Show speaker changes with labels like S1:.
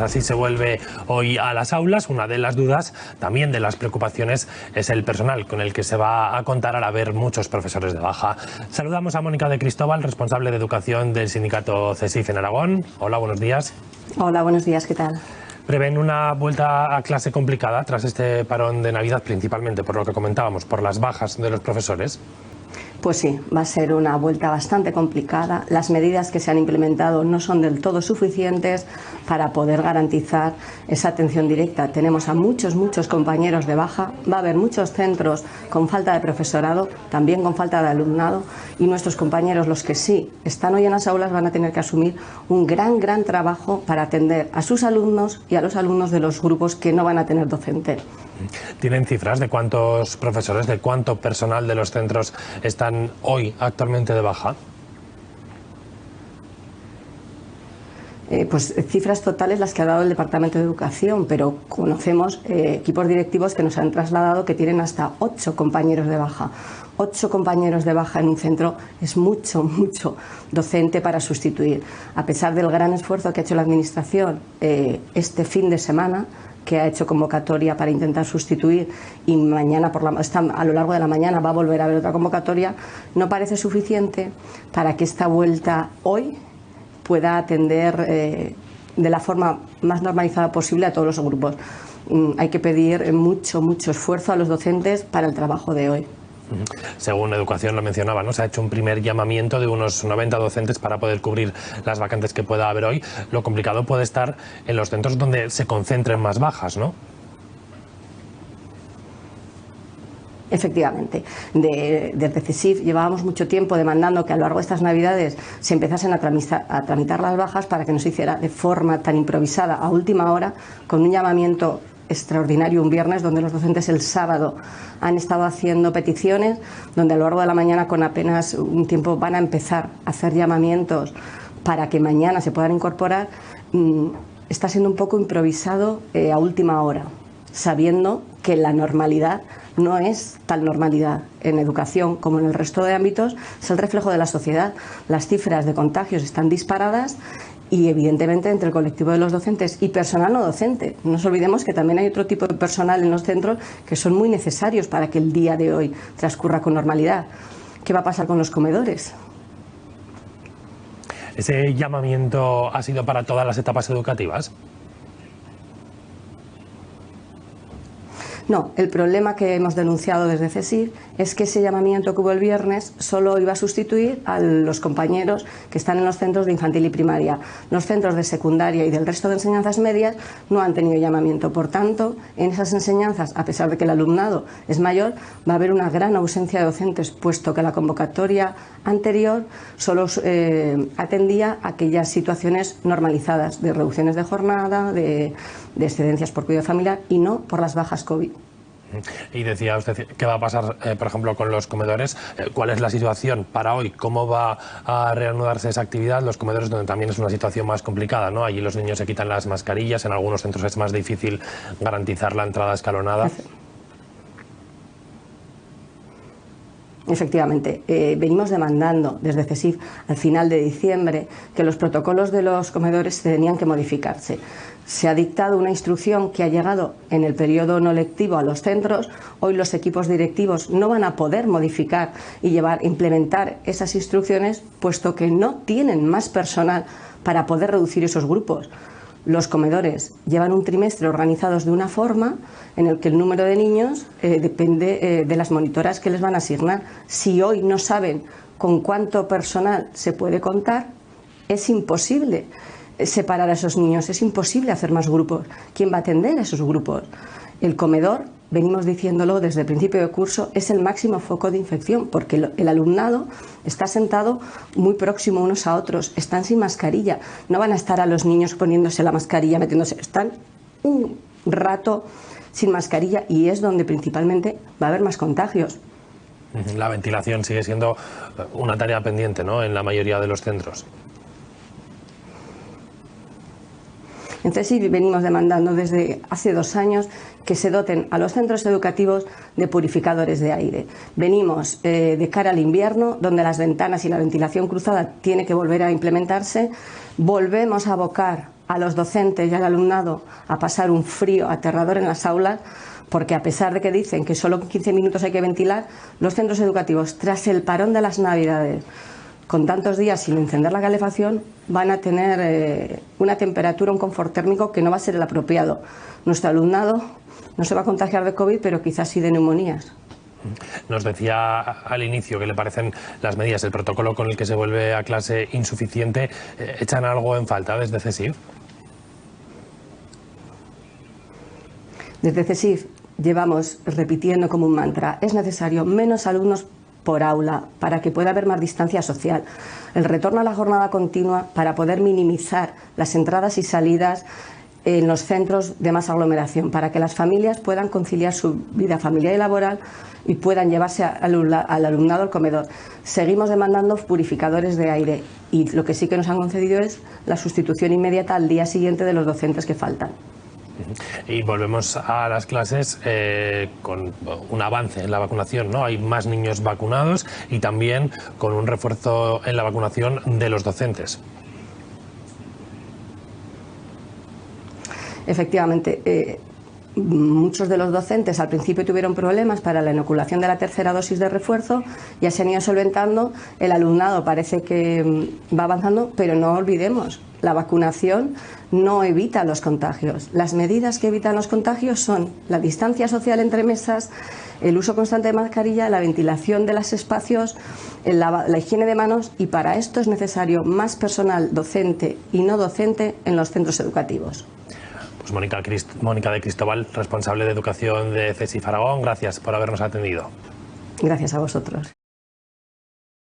S1: Así se vuelve hoy a las aulas. Una de las dudas, también de las preocupaciones, es el personal con el que se va a contar al haber muchos profesores de baja. Saludamos a Mónica de Cristóbal, responsable de educación del sindicato CESIF en Aragón. Hola, buenos días.
S2: Hola, buenos días, ¿qué tal?
S1: Prevén una vuelta a clase complicada tras este parón de Navidad, principalmente por lo que comentábamos, por las bajas de los profesores.
S2: Pues sí, va a ser una vuelta bastante complicada. Las medidas que se han implementado no son del todo suficientes para poder garantizar esa atención directa. Tenemos a muchos compañeros de baja, va a haber muchos centros con falta de profesorado, también con falta de alumnado, y nuestros compañeros, los que sí están hoy en las aulas, van a tener que asumir un gran trabajo para atender a sus alumnos y a los alumnos de los grupos que no van a tener docente.
S1: ¿Tienen cifras de cuántos profesores, de cuánto personal de los centros están hoy actualmente de baja?
S2: Pues cifras totales las que ha dado el Departamento de Educación, pero conocemos equipos directivos que nos han trasladado que tienen hasta 8 compañeros de baja. 8 compañeros de baja en un centro es mucho docente para sustituir. A pesar del gran esfuerzo que ha hecho la Administración este fin de semana, que ha hecho convocatoria para intentar sustituir, y mañana a lo largo de la mañana va a volver a haber otra convocatoria, no parece suficiente para que esta vuelta hoy pueda atender de la forma más normalizada posible a todos los grupos. Hay que pedir mucho esfuerzo a los docentes para el trabajo de hoy.
S1: Según Educación lo mencionaba, ¿no? Se ha hecho un primer llamamiento de unos 90 docentes para poder cubrir las vacantes que pueda haber hoy. Lo complicado puede estar en los centros donde se concentren más bajas, ¿no?
S2: Efectivamente, desde CESIF llevábamos mucho tiempo demandando que a lo largo de estas Navidades se empezasen a tramitar las bajas para que no se hiciera de forma tan improvisada a última hora, con un llamamiento extraordinario un viernes, donde los docentes el sábado han estado haciendo peticiones, donde a lo largo de la mañana, con apenas un tiempo, van a empezar a hacer llamamientos para que mañana se puedan incorporar. Está siendo un poco improvisado a última hora, sabiendo que la normalidad no es tal normalidad. En educación, como en el resto de ámbitos, es el reflejo de la sociedad. Las cifras de contagios están disparadas y, evidentemente, entre el colectivo de los docentes y personal no docente. No nos olvidemos que también hay otro tipo de personal en los centros que son muy necesarios para que el día de hoy transcurra con normalidad. ¿Qué va a pasar con los comedores?
S1: ¿Ese llamamiento ha sido para todas las etapas educativas?
S2: No, el problema que hemos denunciado desde CESIF es que ese llamamiento que hubo el viernes solo iba a sustituir a los compañeros que están en los centros de infantil y primaria. Los centros de secundaria y del resto de enseñanzas medias no han tenido llamamiento. Por tanto, en esas enseñanzas, a pesar de que el alumnado es mayor, va a haber una gran ausencia de docentes, puesto que la convocatoria anterior solo atendía a aquellas situaciones normalizadas de reducciones de jornada, de excedencias por cuidado familiar, y no por las bajas COVID.
S1: Y decía usted, ¿qué va a pasar, por ejemplo, con los comedores? ¿Cuál es la situación para hoy? ¿Cómo va a reanudarse esa actividad? Los comedores, donde también es una situación más complicada, ¿no? Allí los niños se quitan las mascarillas, en algunos centros es más difícil garantizar la entrada escalonada.
S2: Efectivamente, venimos demandando desde CESIF al final de diciembre que los protocolos de los comedores tenían que modificarse. Se ha dictado una instrucción que ha llegado en el periodo no lectivo a los centros. Hoy los equipos directivos no van a poder modificar y implementar esas instrucciones, puesto que no tienen más personal para poder reducir esos grupos. Los comedores llevan un trimestre organizados de una forma en el que el número de niños depende de las monitoras que les van a asignar. Si hoy no saben con cuánto personal se puede contar, es imposible separar a esos niños, es imposible hacer más grupos. ¿Quién va a atender a esos grupos? El comedor, venimos diciéndolo desde el principio de curso, es el máximo foco de infección, porque el alumnado está sentado muy próximo unos a otros, están sin mascarilla, no van a estar a los niños poniéndose la mascarilla, metiéndose, están un rato sin mascarilla, y es donde principalmente va a haber más contagios.
S1: La ventilación sigue siendo una tarea pendiente, ¿no?, en la mayoría de los centros.
S2: Entonces sí, venimos demandando desde hace 2 años que se doten a los centros educativos de purificadores de aire. Venimos de cara al invierno, donde las ventanas y la ventilación cruzada tiene que volver a implementarse. Volvemos a abocar a los docentes y al alumnado a pasar un frío aterrador en las aulas, porque a pesar de que dicen que solo 15 minutos hay que ventilar, los centros educativos, tras el parón de las Navidades, con tantos días sin encender la calefacción, van a tener una temperatura, un confort térmico que no va a ser el apropiado. Nuestro alumnado no se va a contagiar de COVID, pero quizás sí de neumonías.
S1: Nos decía al inicio que le parecen las medidas, el protocolo con el que se vuelve a clase insuficiente. ¿Echan algo en falta desde CESIF?
S2: Desde CESIF llevamos repitiendo como un mantra: es necesario menos alumnos por aula para que pueda haber más distancia social. El retorno a la jornada continua para poder minimizar las entradas y salidas en los centros de más aglomeración, para que las familias puedan conciliar su vida familiar y laboral y puedan llevarse al alumnado al comedor. Seguimos demandando purificadores de aire y lo que sí que nos han concedido es la sustitución inmediata al día siguiente de los docentes que faltan.
S1: Y volvemos a las clases con un avance en la vacunación, ¿no? Hay más niños vacunados y también con un refuerzo en la vacunación de los docentes.
S2: Efectivamente, muchos de los docentes al principio tuvieron problemas para la inoculación de la tercera dosis de refuerzo, ya se han ido solventando, el alumnado parece que va avanzando, pero no olvidemos, la vacunación no evita los contagios. Las medidas que evitan los contagios son la distancia social entre mesas, el uso constante de mascarilla, la ventilación de los espacios, la higiene de manos, y para esto es necesario más personal docente y no docente en los centros educativos.
S1: Pues Mónica de Cristóbal, responsable de educación de CESIF Aragón, gracias por habernos atendido.
S2: Gracias a vosotros.